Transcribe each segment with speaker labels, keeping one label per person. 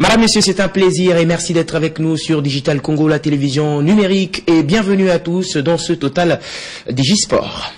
Speaker 1: Madame, Messieurs, c'est un plaisir et merci d'être avec nous sur Digital Congo, la télévision numérique, et bienvenue à tous dans ce Total Digisport.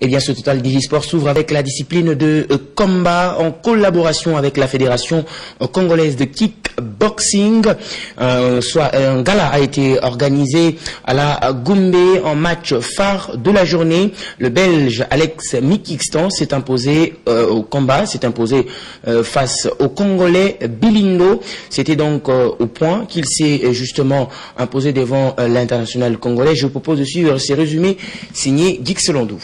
Speaker 1: Eh bien, ce Total Digisport s'ouvre avec la discipline de combat en collaboration avec la Fédération congolaise de kickboxing. Un gala a été organisé à la Goumbé en match phare de la journée. Le Belge Alex Mikixtan s'est imposé au combat, s'est imposé face au Congolais Bilindo. C'était donc au point qu'il s'est justement imposé devant l'international congolais. Je vous propose de suivre ces résumés signés Gixelondou.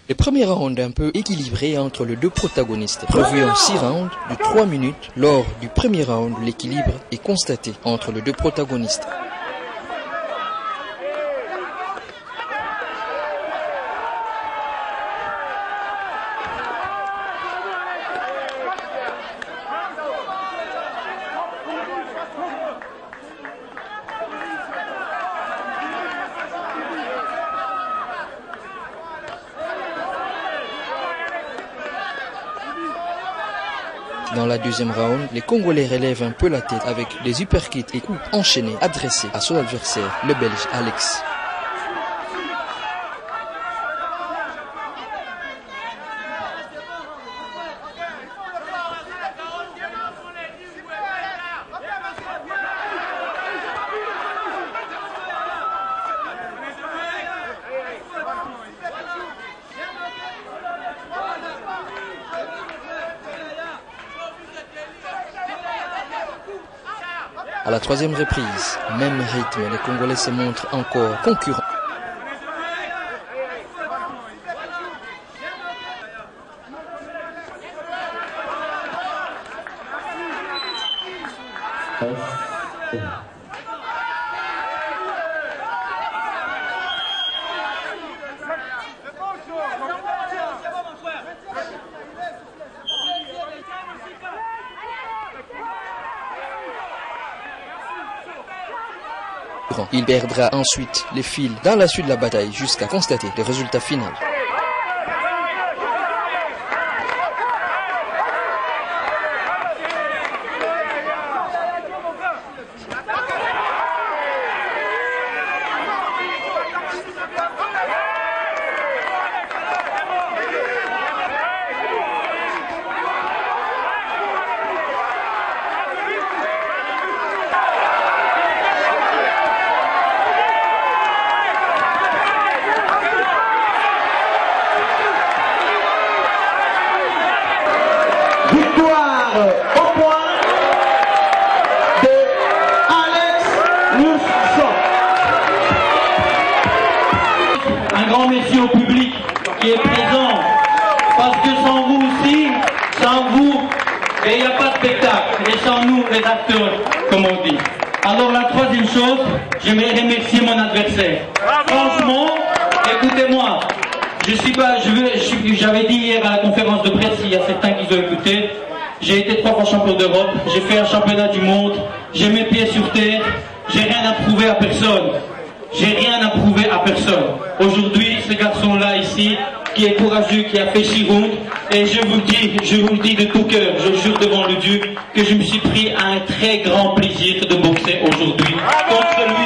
Speaker 2: Le premier round un peu équilibré entre les deux protagonistes. Prévu en 6 rounds de 3 minutes. Lors du premier round, l'équilibre est constaté entre les deux protagonistes. Dans la deuxième round, les Congolais relèvent un peu la tête avec des uppercuts et coups enchaînés adressés à son adversaire, le Belge Alex. À la troisième reprise, même rythme, les Congolais se montrent encore concurrents. Il perdra ensuite les fils dans la suite de la bataille jusqu'à constater le résultat final.
Speaker 3: Merci au public qui est présent, parce que sans vous aussi, sans vous, il n'y a pas de spectacle, et sans nous, les acteurs, comme on dit. Alors la troisième chose, j'aimerais remercier mon adversaire. Franchement, écoutez-moi, j'avais dit hier à la conférence de presse, il y a certains qui ont écouté, j'ai été 3 fois champion d'Europe, j'ai fait un championnat du monde, j'ai mes pieds sur terre, j'ai rien à prouver à personne. J'ai rien à prouver à personne. Aujourd'hui, ce garçon-là ici, qui est courageux, qui a fait 6 rounds, et je vous le dis de tout cœur, je jure devant le Dieu, que je me suis pris à un très grand plaisir de boxer aujourd'hui contre lui.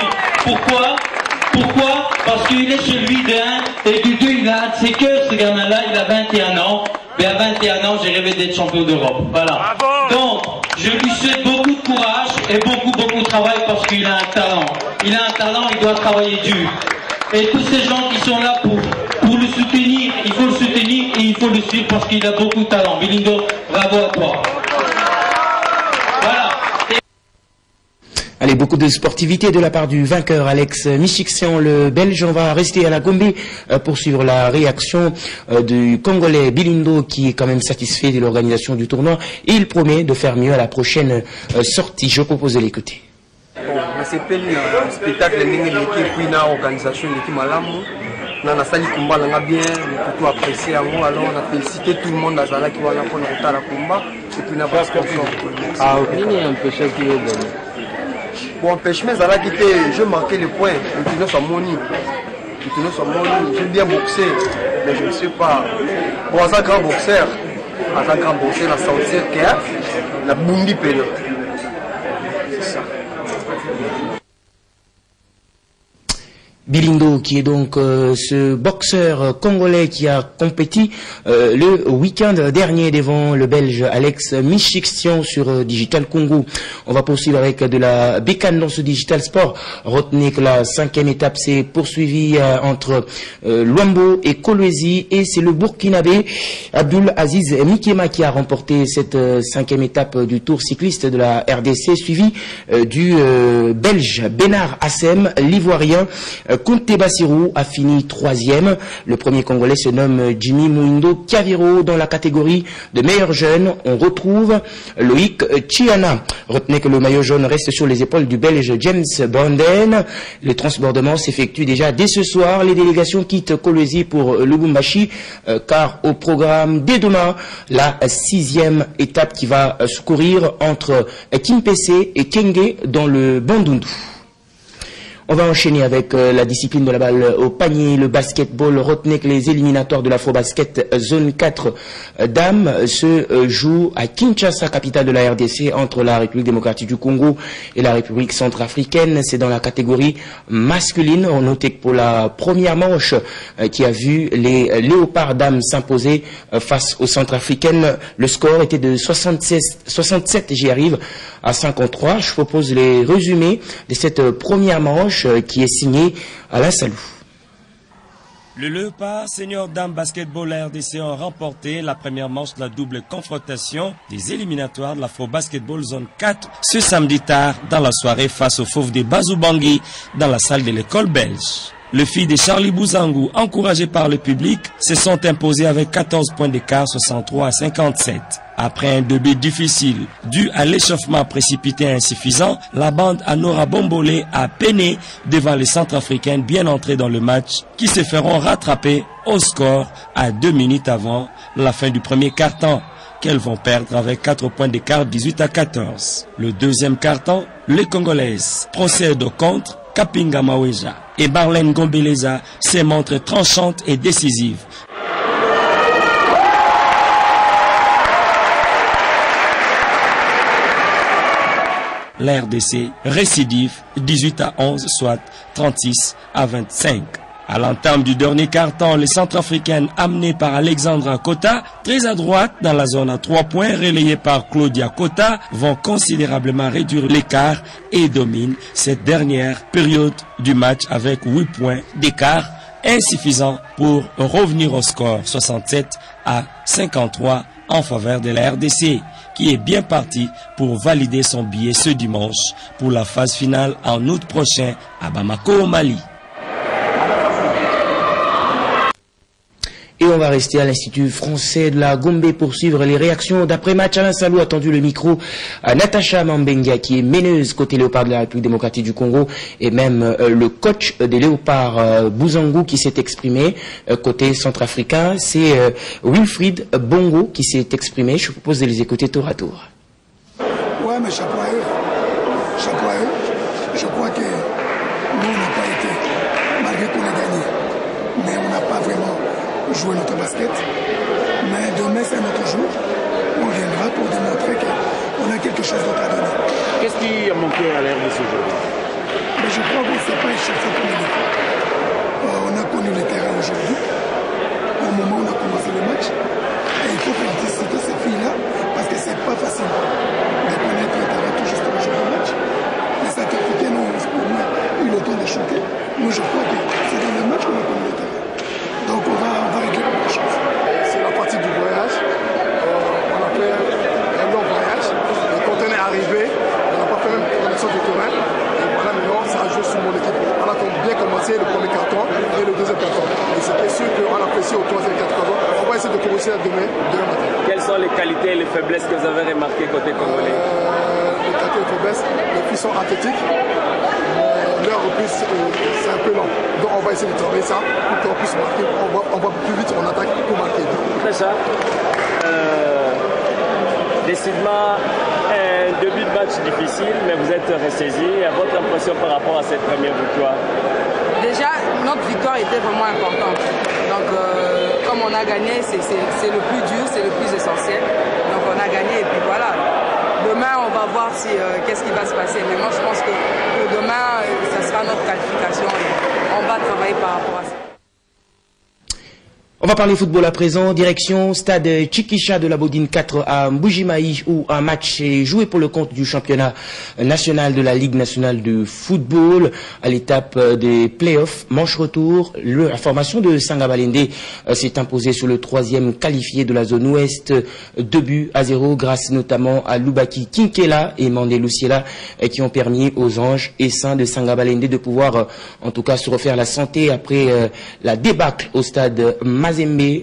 Speaker 3: Pourquoi? Parce qu'il est celui d'un, et du 2, il a un de ses cœurs, ce gamin-là, il a 21 ans, mais à 21 ans, j'ai rêvé d'être champion d'Europe. Voilà. Donc, je lui souhaite beaucoup de courage et beaucoup de travail parce qu'il a un talent. Il a un talent, il doit travailler dur. Et tous ces gens qui sont là pour le soutenir, il faut le soutenir et il faut le suivre parce qu'il a beaucoup de talent. Bilindo, bravo à toi. Voilà.
Speaker 1: Allez, beaucoup de sportivité de la part du vainqueur Alex Mikixtan, le Belge. On va rester à la Goumbé pour suivre la réaction du Congolais Bilindo qui est quand même satisfait de l'organisation du tournoi et il promet de faire mieux à la prochaine sortie. Je propose de l'écouter.
Speaker 4: C'est un spectacle qui est organisation qui on a sali combat bien, plutôt apprécié alors on a félicité tout le monde à Zala qui va là pour le combat et puis on a pas sponsor.
Speaker 2: Ah ok. Il y a un peu cher qui est gagné.
Speaker 4: Pour empêcher Zala qui était, je marquais le point, le tournoi sur Moni. J'ai bien boxé, mais je ne sais pas. Pour un grand boxeur, la sentir que la Bundi Pena.
Speaker 1: Bilindo, qui est donc ce boxeur congolais qui a compéti le week-end dernier devant le Belge Alex Michixian sur Digital Congo. On va poursuivre avec de la bécane dans ce Digital Sport. Retenez que la 5e étape s'est poursuivie entre Luambo et Kolwezi, et c'est le Burkinabé Abdul Aziz Mikema qui a remporté cette 5e étape du Tour cycliste de la RDC, suivi du Belge Benar Assem. L'Ivoirien Conte Bassirou a fini 3e. Le premier Congolais se nomme Jimmy Mouindo Caviro. Dans la catégorie de meilleurs jeunes, on retrouve Loïc Chiana. Retenez que le maillot jaune reste sur les épaules du Belge James Banden. Le transbordement s'effectue déjà dès ce soir. Les délégations quittent Kolwezi pour Lubumbashi, car au programme dès demain, la 6e étape qui va se courir entre Kimpese et Kenge dans le Bandundu. On va enchaîner avec la discipline de la balle au panier, le basketball. Retenez que les éliminatoires de l'Afrobasket zone 4 dames se jouent à Kinshasa, capitale de la RDC, entre la République démocratique du Congo et la République centrafricaine. C'est dans la catégorie masculine. On note que pour la première manche qui a vu les léopards dames s'imposer face aux centrafricaines, le score était de 67, j'y arrive, à 53. Je propose les résumés de cette première manche qui est signé Alain Salou.
Speaker 5: Le Léopard Senior Dame Basketball RDC ont remporté la première manche de la double confrontation des éliminatoires de l'Afro Basketball Zone 4 ce samedi tard dans la soirée face aux Fauves de Bazoubangi dans la salle de l'école belge. Les filles de Charlie Bouzangou, encouragées par le public, se sont imposées avec 14 points d'écart, 63 à 57. Après un début difficile, dû à l'échauffement précipité insuffisant, la bande à Nora Bombolé a peiné devant les Centrafricaines bien entrées dans le match, qui se feront rattraper au score à 2 minutes avant la fin du premier quart-temps, qu'elles vont perdre avec 4 points d'écart, 18 à 14. Le deuxième quart-temps, les Congolaises procèdent au contre. Kapinga Maweja et Marlène Gombeleza se montrent tranchantes et décisives. La RDC récidive 18 à 11, soit 36 à 25. À l'entame du dernier quart-temps, les Centrafricaines amenées par Alexandra Kota, très à droite dans la zone à 3 points, relayées par Claudia Kota, vont considérablement réduire l'écart et dominent cette dernière période du match avec 8 points d'écart, insuffisant pour revenir au score 67 à 53 en faveur de la RDC, qui est bien parti pour valider son billet ce dimanche pour la phase finale en août prochain à Bamako au Mali.
Speaker 1: Et on va rester à l'Institut français de la Gombe pour suivre les réactions d'après-match. Alain Salou a tendu le micro à Natacha Mambenga, qui est meneuse côté Léopard de la République démocratique du Congo, et même le coach des Léopards Bouzangou qui s'est exprimé côté centrafricain. C'est Wilfried Bongo qui s'est exprimé. Je vous propose de les écouter tour à tour.
Speaker 6: Ouais, mais chapeau à eux. Chapeau à eux. Je crois que nous, on n'a pas été, malgré qu'on a gagné, mais on n'a pas vraiment jouer notre basket, mais demain c'est un autre jour. On viendra pour démontrer qu'on a quelque chose d'autre à donner.
Speaker 7: Qu'est-ce qui a manqué à l'air de ce jour?
Speaker 6: Mais je crois qu'on ne s'est pas échauffé pour les défauts. On a connu le terrain aujourd'hui. Au moment où on a commencé le match, et il faut féliciter ces filles-là parce que c'est pas facile de connaître le terrain tout juste le jour du match. Les Centrafricains ont eu le temps de shooter. Moi je crois que c'est dans le match qu'on a connu le terrain. Donc on va régler beaucoup de choses.
Speaker 8: C'est la partie du voyage. On a fait un long voyage. Et quand on est arrivé, on n'a pas fait même connaissance du terrain. Et voilà, maintenant, ça a joué sur mon équipe. On a bien commencé le premier carton et le deuxième carton. Et c'était sûr qu'on apprécie au troisième carton. On va essayer de commencer demain matin.
Speaker 7: Quelles sont les qualités et les faiblesses que vous avez remarquées côté congolais?
Speaker 8: Les qualités et les faiblesses, les filles sont athlétiques. Leur reprise, c'est un peu lent. Donc on va essayer de travailler ça pour qu'on puisse marquer. On va plus vite, on attaque pour marquer.
Speaker 7: C'est ça. Décidément, un début de match difficile, mais vous êtes ressaisis. Votre impression par rapport à cette première victoire?
Speaker 9: Déjà, notre victoire était vraiment importante. Donc, comme on a gagné, c'est le plus dur, c'est le plus essentiel. Donc on a gagné et puis voilà. demain, on va voir si, qu'est-ce qui va se passer. Mais moi, je pense que pour demain, ça sera notre qualification. Et on va travailler par rapport à ça.
Speaker 1: On va parler football à présent, direction stade Chiquisha de la Bodine 4 à Mbujimaï où un match est joué pour le compte du championnat national de la Ligue nationale de football à l'étape des playoffs. Manche retour, la formation de Sangabalende s'est imposée sur le troisième qualifié de la zone ouest, 2-0 grâce notamment à Lubaki Kinkela et Mandé Luciela qui ont permis aux Anges et Saints de Sangabalende de pouvoir en tout cas se refaire la santé après la débâcle au stade Mazembe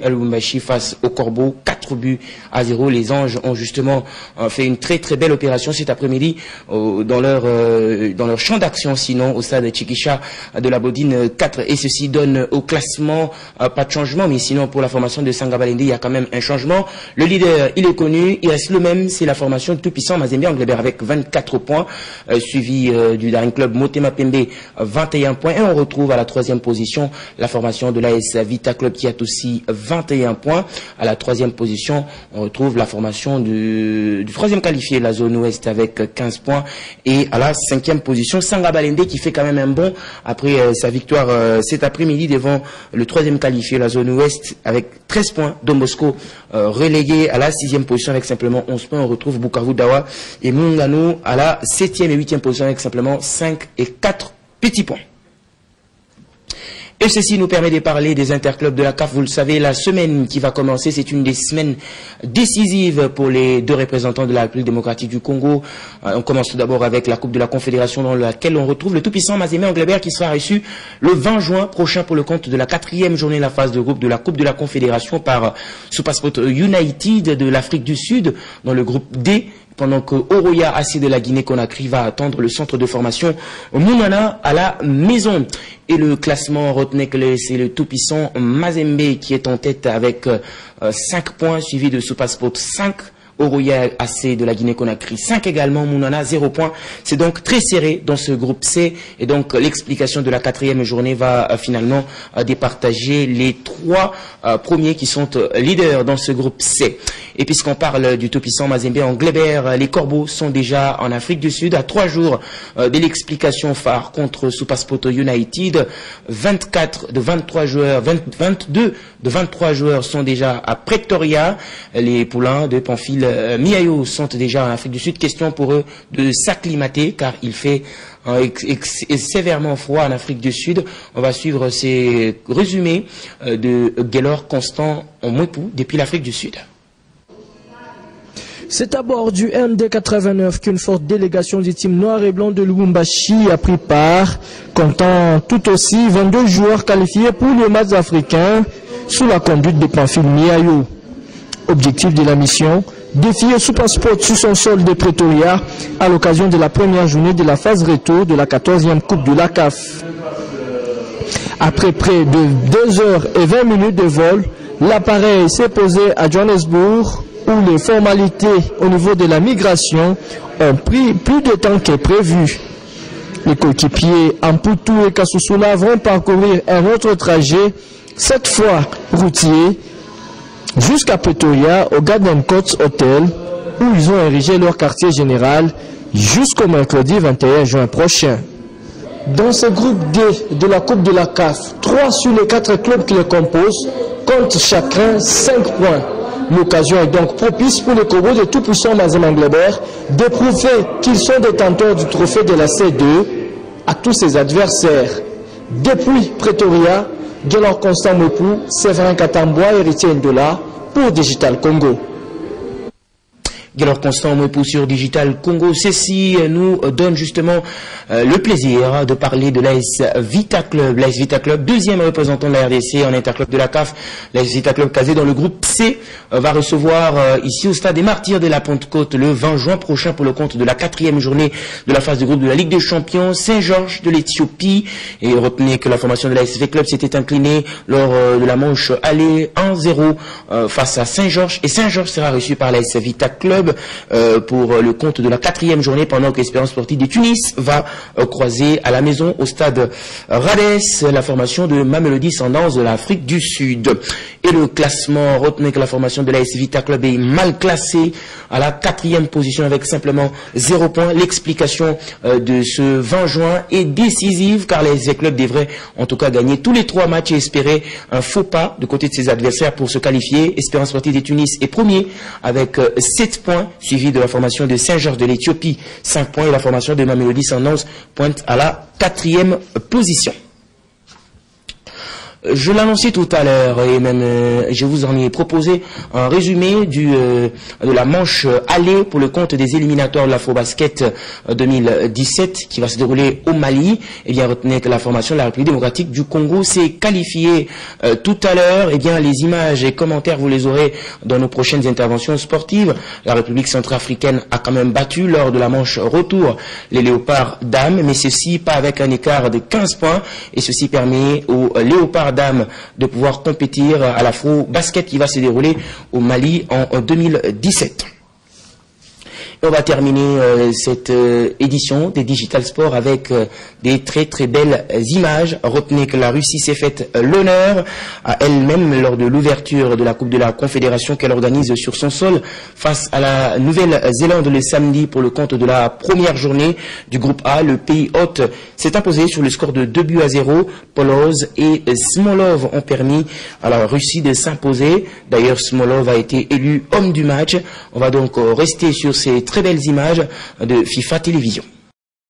Speaker 1: Lubumbashi face au Corbeau, 4-0. Les Anges ont justement fait une très très belle opération cet après-midi dans leur champ d'action, sinon au stade Chiquisha de la Bodine 4, et ceci donne au classement pas de changement, mais sinon pour la formation de Sangabalende il y a quand même un changement. Le leader il est connu, il reste le même, c'est la formation tout puissant Mazembe Anglebert avec 24 points, suivi du Daring Club Motema Pembe 21 points, et on retrouve à la troisième position la formation de l'AS Vita Club qui a aussi 21 points. À la troisième position, on retrouve la formation du troisième qualifié, la zone ouest, avec 15 points. Et à la cinquième position, Sangabalende qui fait quand même un bond après sa victoire cet après-midi devant le troisième qualifié, la zone ouest, avec 13 points. Don Bosco relégué à la sixième position avec simplement 11 points. On retrouve Bukavu Dawa et Mungano à la septième et huitième position avec simplement 5 et 4 petits points. Et ceci nous permet de parler des interclubs de la CAF. Vous le savez, la semaine qui va commencer, c'est une des semaines décisives pour les deux représentants de la République démocratique du Congo. On commence tout d'abord avec la Coupe de la Confédération dans laquelle on retrouve le tout-puissant Mazembe Anglebert qui sera reçu le 20 juin prochain pour le compte de la 4e journée de la phase de groupe de la Coupe de la Confédération par SuperSport United de l'Afrique du Sud dans le groupe D. Pendant que Oroya AC de la Guinée-Conakry va attendre le centre de formation Mounana à la maison. Et le classement, retenez que c'est le tout-puissant Mazembe qui est en tête avec 5 points, suivi de SuperSport 5. Oroya AC de la Guinée-Conakry 5 également, Mounana 0 points. C'est donc très serré dans ce groupe C, et donc l'explication de la 4e journée va finalement départager les 3 premiers qui sont leaders dans ce groupe C. Et puisqu'on parle du tout-puissant Mazembe Anglebert, les Corbeaux sont déjà en Afrique du Sud à 3 jours de l'explication phare contre SuperSport United. 22 de 23 joueurs sont déjà à Pretoria. Les poulains de Pamphile Miayo sont déjà en Afrique du Sud. Question pour eux de s'acclimater car il fait sévèrement froid en Afrique du Sud. On va suivre ces résumés de Gaylor Constant en Mwepou depuis l'Afrique du Sud.
Speaker 10: C'est à bord du MD89 qu'une forte délégation du team noir et blanc de Lubumbashi a pris part, comptant tout aussi 22 joueurs qualifiés pour les matchs africains sous la conduite de Pamphile Miayo. Objectif de la mission, défier SuperSport sur son sol de Pretoria à l'occasion de la première journée de la phase retour de la 14e Coupe de la CAF. Après près de 2 heures et 20 minutes de vol, l'appareil s'est posé à Johannesburg où les formalités au niveau de la migration ont pris plus de temps que prévu. Les coéquipiers Amputu et Kasusula vont parcourir un autre trajet, cette fois routier, jusqu'à Pretoria au Garden Court Hotel où ils ont érigé leur quartier général jusqu'au mercredi 21 juin prochain. Dans ce groupe D de la Coupe de la CAF, 3 sur les 4 clubs qui le composent comptent chacun 5 points. L'occasion est donc propice pour les Corbeaux de tout-puissant Mazembe Anglebert de prouver qu'ils sont détenteurs du trophée de la C2 à tous ses adversaires. Depuis Pretoria, Gaylor Constant Mwepou, Séverin Katamboa, héritier Ndola pour Digital Congo.
Speaker 1: Gaylor Constant Mwepou sur Digital Congo. Ceci nous donne justement le plaisir de parler de l'AS Vita Club. L'AS Vita Club, deuxième représentant de la RDC en interclub de la CAF. L'AS Vita Club casé dans le groupe C va recevoir ici au stade des Martyrs de la Pentecôte le 20 juin prochain pour le compte de la 4e journée de la phase de groupe de la Ligue des Champions Saint-Georges de l'Éthiopie. Et retenez que la formation de l'AS Vita Club s'était inclinée lors de la manche aller 1-0 face à Saint-Georges. Et Saint-Georges sera reçu par l'AS Vita Club. club pour le compte de la 4e journée, pendant que l'Espérance sportive de Tunis va croiser à la maison au stade Rades la formation de Mamelodi Sundowns de l'Afrique du Sud. Et le classement, retenez que la formation de l'AS Vita Club est mal classée à la 4e position avec simplement 0 points. L'explication de ce 20 juin est décisive car les clubs devraient en tout cas gagner tous les 3 matchs et espérer un faux pas de côté de ses adversaires pour se qualifier. Espérance sportive de Tunis est premier avec 7 points, suivi de la formation de Saint-Georges de l'Éthiopie 5 points et la formation de Mamelodi Sundowns pointe à la 4e position. Je l'annonçais tout à l'heure et même je vous en ai proposé un résumé de la manche aller pour le compte des éliminatoires de l'Afrobasket 2017 qui va se dérouler au Mali. Eh bien, retenez que la formation de la République démocratique du Congo s'est qualifiée tout à l'heure. Eh bien, les images et commentaires, vous les aurez dans nos prochaines interventions sportives. La République centrafricaine a quand même battu lors de la manche retour les Léopards dames, mais ceci pas avec un écart de 15 points et ceci permet aux Léopards dames de pouvoir compétir à l'Afro-Basket qui va se dérouler au Mali en 2017. Et on va terminer cette édition des Digital Sport avec des très très belles images. Retenez que la Russie s'est faite l'honneur à elle-même lors de l'ouverture de la Coupe de la Confédération qu'elle organise sur son sol face à la Nouvelle-Zélande le samedi pour le compte de la première journée du groupe A. Le pays hôte s'est imposé sur le score de 2-0. Poloz et Smolov ont permis à la Russie de s'imposer. D'ailleurs, Smolov a été élu homme du match. On va donc rester sur ces très belles images de FIFA Télévision.